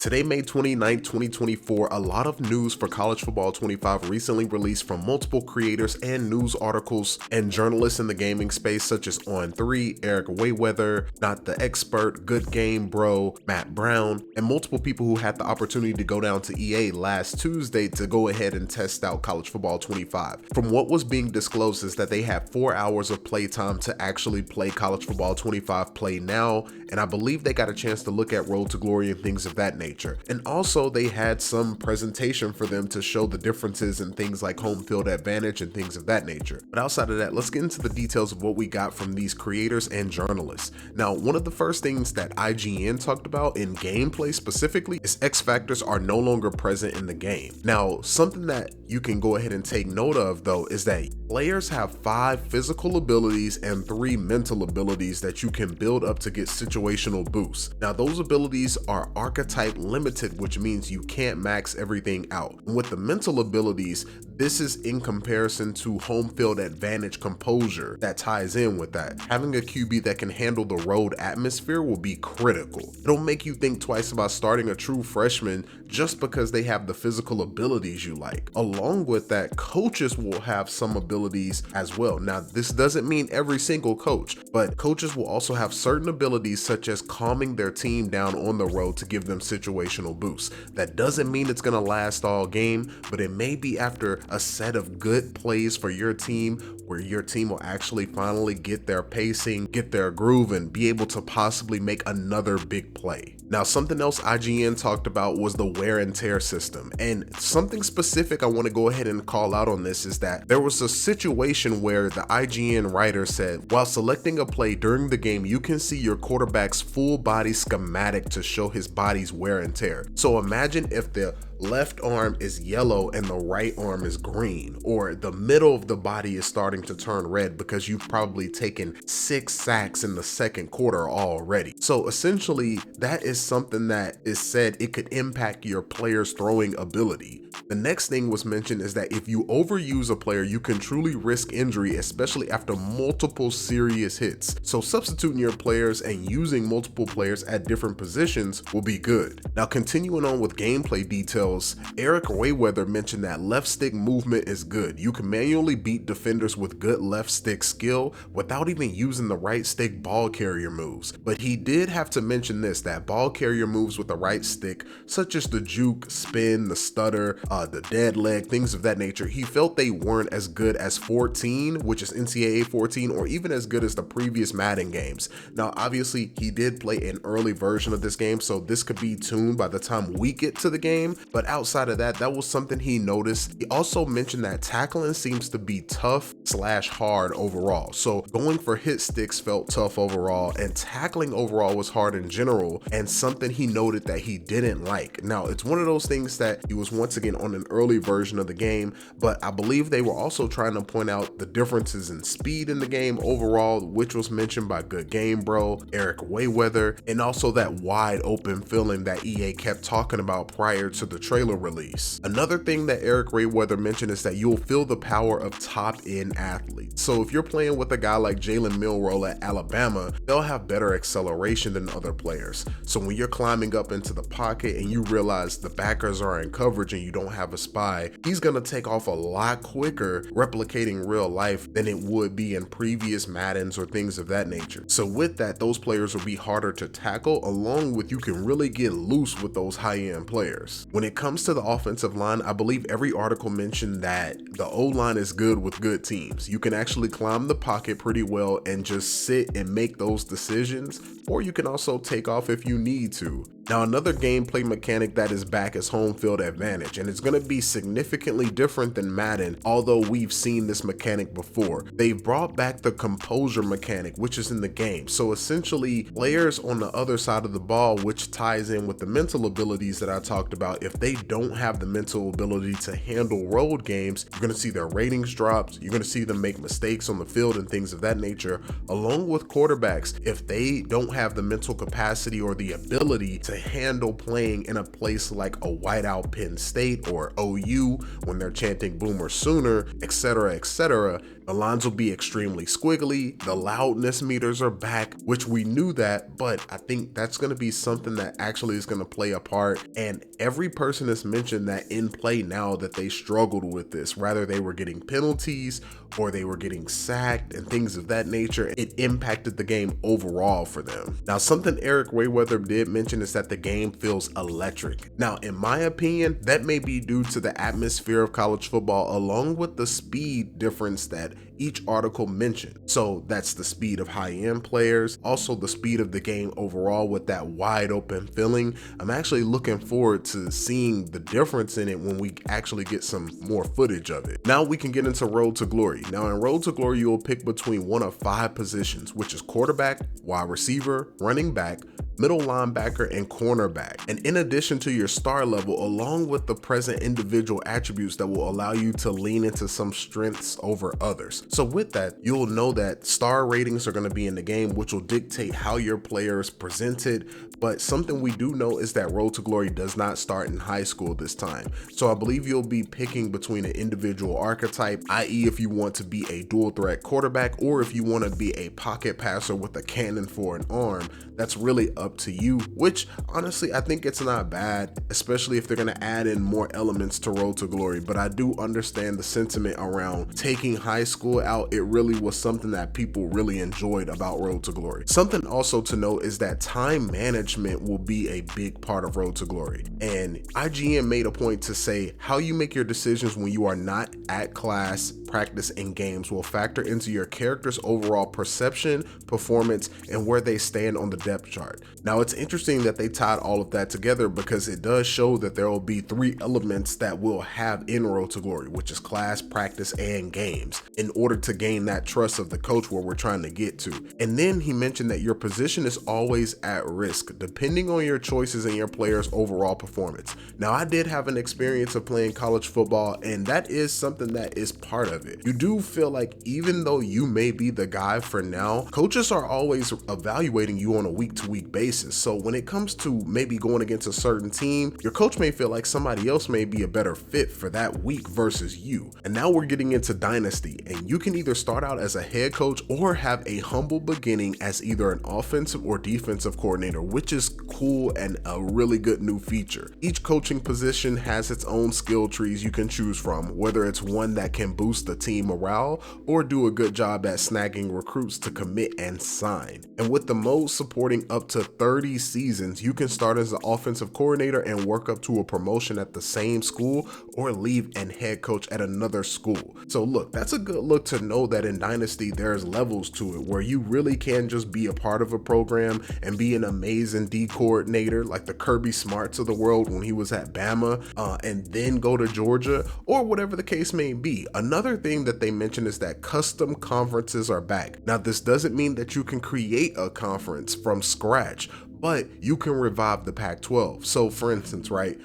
Today, May 29th, 2024, a lot of news for College Football 25 recently released from multiple creators and news articles and journalists in the gaming space such as On3, Eric Wayweather, Not the Expert, Good Game Bro, Matt Brown, and multiple people who had the opportunity to go down to EA last Tuesday to go ahead and test out College Football 25. From what was being disclosed is that they had 4 hours of playtime to actually play College Football 25 Play Now, and I believe they got a chance to look at Road to Glory and things of that nature. And also they had some presentation for them to show the differences in things like home field advantage and things of that nature. But outside of that, let's get into the details of what we got from these creators and journalists. Now, one of the first things that IGN talked about in gameplay specifically is X factors are no longer present in the game. Now, something that you can go ahead and take note of though is that players have 5 physical abilities and 3 mental abilities that you can build up to get situational boosts. Now, those abilities are archetype limited, which means you can't max everything out. And with the mental abilities, this is in comparison to home field advantage composure that ties in with that. Having a QB that can handle the road atmosphere will be critical. It'll make you think twice about starting a true freshman just because they have the physical abilities you like. Along with that, coaches will have some abilities as well. Now, this doesn't mean every single coach, but coaches will also have certain abilities such as calming their team down on the road to give them situational boosts. That doesn't mean it's going to last all game, but it may be after a set of good plays for your team where your team will actually finally get their pacing, get their groove, and be able to possibly make another big play. Now, something else IGN talked about was the wear and tear system, and something specific I want to go ahead and call out on this is that there was a situation where the IGN writer said, while selecting a play during the game, you can see your quarterback's full body schematic to show his body's wear and tear. So imagine if the left arm is yellow and the right arm is green, or the middle of the body is starting to turn red because you've probably taken 6 sacks in the second quarter already. So essentially, that is something that is said it could impact your player's throwing ability. The next thing was mentioned is that if you overuse a player, you can truly risk injury, especially after multiple serious hits. So substituting your players and using multiple players at different positions will be good. Now, continuing on with gameplay details, Eric Wayweather mentioned that left stick movement is good. You can manually beat defenders with good left stick skill without even using the right stick ball carrier moves. But he did have to mention this, that ball carrier moves with the right stick, such as the juke, spin, the stutter, the dead leg, things of that nature, he felt they weren't as good as 14, which is NCAA 14, or even as good as the previous Madden games. Now, obviously, he did play an early version of this game, so this could be tuned by the time we get to the game, but outside of that, that was something he noticed. He also mentioned that tackling seems to be tough / hard overall. So going for hit sticks felt tough overall, and tackling overall was hard in general, and something he noted that he didn't like. Now, it's one of those things that he was once again on an early version of the game, but I believe they were also trying to point out the differences in speed in the game overall, which was mentioned by Good Game Bro, Eric Wayweather, and also that wide open feeling that EA kept talking about prior to the trailer release. Another thing that Eric Wayweather mentioned is that you'll feel the power of top-end athletes. So if you're playing with a guy like Jalen Milroe at Alabama, they'll have better acceleration than other players. So when you're climbing up into the pocket and you realize the backers are in coverage and you don't have a spy, he's gonna take off a lot quicker replicating real life than it would be in previous Maddens or things of that nature. So with that, those players will be harder to tackle, along with you can really get loose with those high-end players. When it comes to the offensive line, I believe every article mentioned that the O-line is good with good teams. You can actually climb the pocket pretty well and just sit and make those decisions, or you can also take off if you need to. Now, another gameplay mechanic that is back is home field advantage, and it's going to be significantly different than Madden, although we've seen this mechanic before. They've brought back the composure mechanic, which is in the game. So essentially, players on the other side of the ball, which ties in with the mental abilities that I talked about, if they don't have the mental ability to handle road games, you're going to see their ratings drop, you're going to see them make mistakes on the field and things of that nature, along with quarterbacks. If they don't have the mental capacity or the ability to to handle playing in a place like a whiteout Penn State or OU when they're chanting Boomer Sooner, etc., etc. The lines will be extremely squiggly, the loudness meters are back, which we knew that, but I think that's going to be something that actually is going to play a part. And every person has mentioned that in play now that they struggled with this, rather they were getting penalties or they were getting sacked and things of that nature. It impacted the game overall for them. Now, something Eric Wayweather did mention is that the game feels electric. Now, in my opinion, that may be due to the atmosphere of college football along with the speed difference that each article mentioned. So that's the speed of high-end players, also the speed of the game overall with that wide open feeling. I'm actually looking forward to seeing the difference in it when we actually get some more footage of it. Now we can get into Road to Glory. Now in Road to Glory, you'll pick between one of 5 positions, which is quarterback, wide receiver, running back, middle linebacker, and cornerback. And in addition to your star level, along with the present individual attributes that will allow you to lean into some strengths over others. So with that, you'll know that star ratings are going to be in the game, which will dictate how your player is presented. But something we do know is that Road to Glory does not start in high school this time. So I believe you'll be picking between an individual archetype, i.e. if you want to be a dual threat quarterback or if you want to be a pocket passer with a cannon for an arm. That's really up to you, which honestly I think it's not bad, especially if they're going to add in more elements to Road to Glory. But I do understand the sentiment around taking high school out. It really was something that people really enjoyed about Road to Glory. Something also to note is that time management will be a big part of Road to Glory, and IGN made a point to say how you make your decisions when you are not at class, practice, and games will factor into your character's overall perception, performance, and where they stand on the depth chart. Now it's interesting that they tied all of that together because it does show that there will be 3 elements that we'll have in Road to Glory, which is class, practice, and games, in order to gain that trust of the coach where we're trying to get to. And then he mentioned that your position is always at risk depending on your choices and your player's overall performance. Now I did have an experience of playing college football, and that is something that is part of it. You do feel like even though you may be the guy for now, coaches are always evaluating you on a week-to-week basis. So when it comes to maybe going against a certain team, your coach may feel like somebody else may be a better fit for that week versus you. And now we're getting into Dynasty, and you can either start out as a head coach or have a humble beginning as either an offensive or defensive coordinator, which is cool and a really good new feature. Each coaching position has its own skill trees you can choose from, whether it's one that can boost the team morale or do a good job at snagging recruits to commit and sign. And with the mode supporting up to 30 seasons, you can start as an offensive coordinator and work up to a promotion at the same school or leave and head coach at another school. So look, that's a good look to know that in Dynasty there's levels to it where you really can just be a part of a program and be an amazing D coordinator like the Kirby Smarts of the world when he was at Bama, and then go to Georgia or whatever the case may be. Another thing that they mentioned is that custom conferences are back. Now this doesn't mean that you can create a conference from scratch, but you can revive the Pac-12. So for instance, right,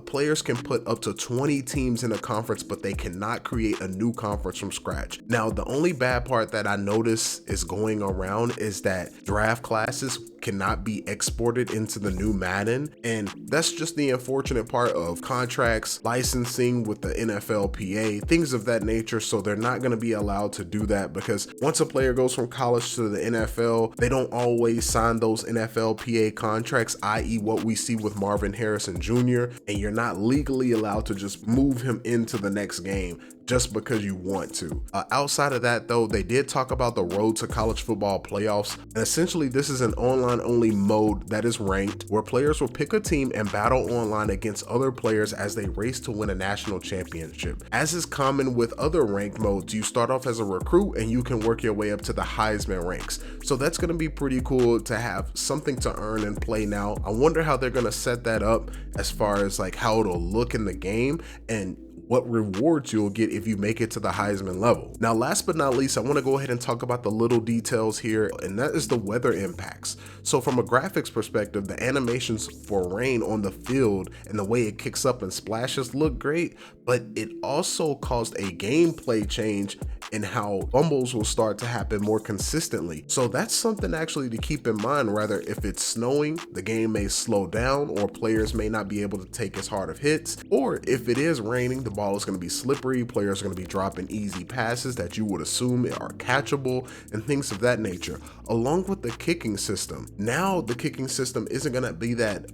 players can put up to 20 teams in a conference, but they cannot create a new conference from scratch. Now, the only bad part that I notice is going around is that draft classes cannot be exported into the new Madden, and that's just the unfortunate part of contracts, licensing with the NFLPA, things of that nature. So they're not going to be allowed to do that because once a player goes from college to the NFL, they don't always sign those NFLPA contracts, i.e. what we see with Marvin Harrison Jr., and you're not legally allowed to just move him into the next game just because you want to. Outside of that though, they did talk about the Road to College Football playoffs, and essentially this is an online only mode that is ranked where players will pick a team and battle online against other players as they race to win a national championship. As is common with other ranked modes, you start off as a recruit and you can work your way up to the Heisman ranks. So that's going to be pretty cool to have something to earn and play now. I wonder how they're going to set that up as far as like how it'll look in the game and what rewards you'll get if you make it to the Heisman level. Now, last but not least, I want to go ahead and talk about the little details here, and that is the weather impacts. So from a graphics perspective, the animations for rain on the field and the way it kicks up and splashes look great, but it also caused a gameplay change and how fumbles will start to happen more consistently. So that's something actually to keep in mind. Rather, if it's snowing, the game may slow down, or players may not be able to take as hard of hits, or if it is raining, the ball is going to be slippery, players are going to be dropping easy passes that you would assume are catchable and things of that nature. Along with the kicking system, now the kicking system isn't going to be that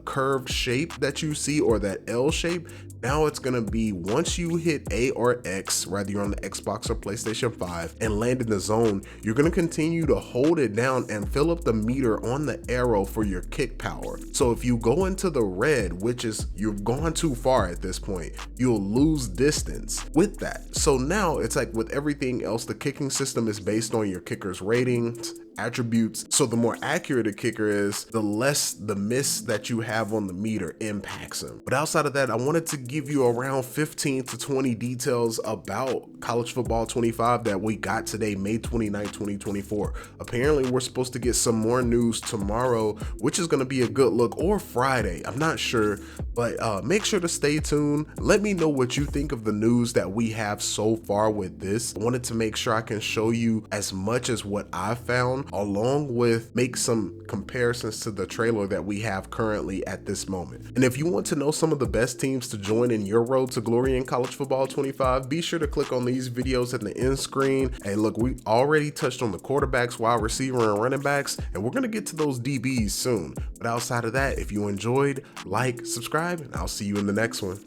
curved shape that you see, or that L shape. Now it's going to be, once you hit A or X, whether you're on the Xbox or PlayStation 5, and land in the zone, you're going to continue to hold it down and fill up the meter on the arrow for your kick power. So if you go into the red, which is you've gone too far at this point, you'll lose distance with that. So now it's like with everything else, the kicking system is based on your kicker's ratings, attributes. So the more accurate a kicker is, the less the miss that you have on the meter impacts him. But outside of that, I wanted to give you around 15 to 20 details about College Football 25 that we got today, May 29, 2024. Apparently we're supposed to get some more news tomorrow, which is going to be a good look, or Friday, I'm not sure, but make sure to stay tuned. Let me know what you think of the news that we have so far with this. I wanted to make sure I can show you as much as what I found, along with make some comparisons to the trailer that we have currently at this moment. And if you want to know some of the best teams to join in your road to glory in College Football 25, be sure to click on these videos at the end screen. Hey, look, we already touched on the quarterbacks, wide receiver, and running backs, and we're gonna get to those DBs soon. But outside of that, if you enjoyed, like, subscribe, and I'll see you in the next one.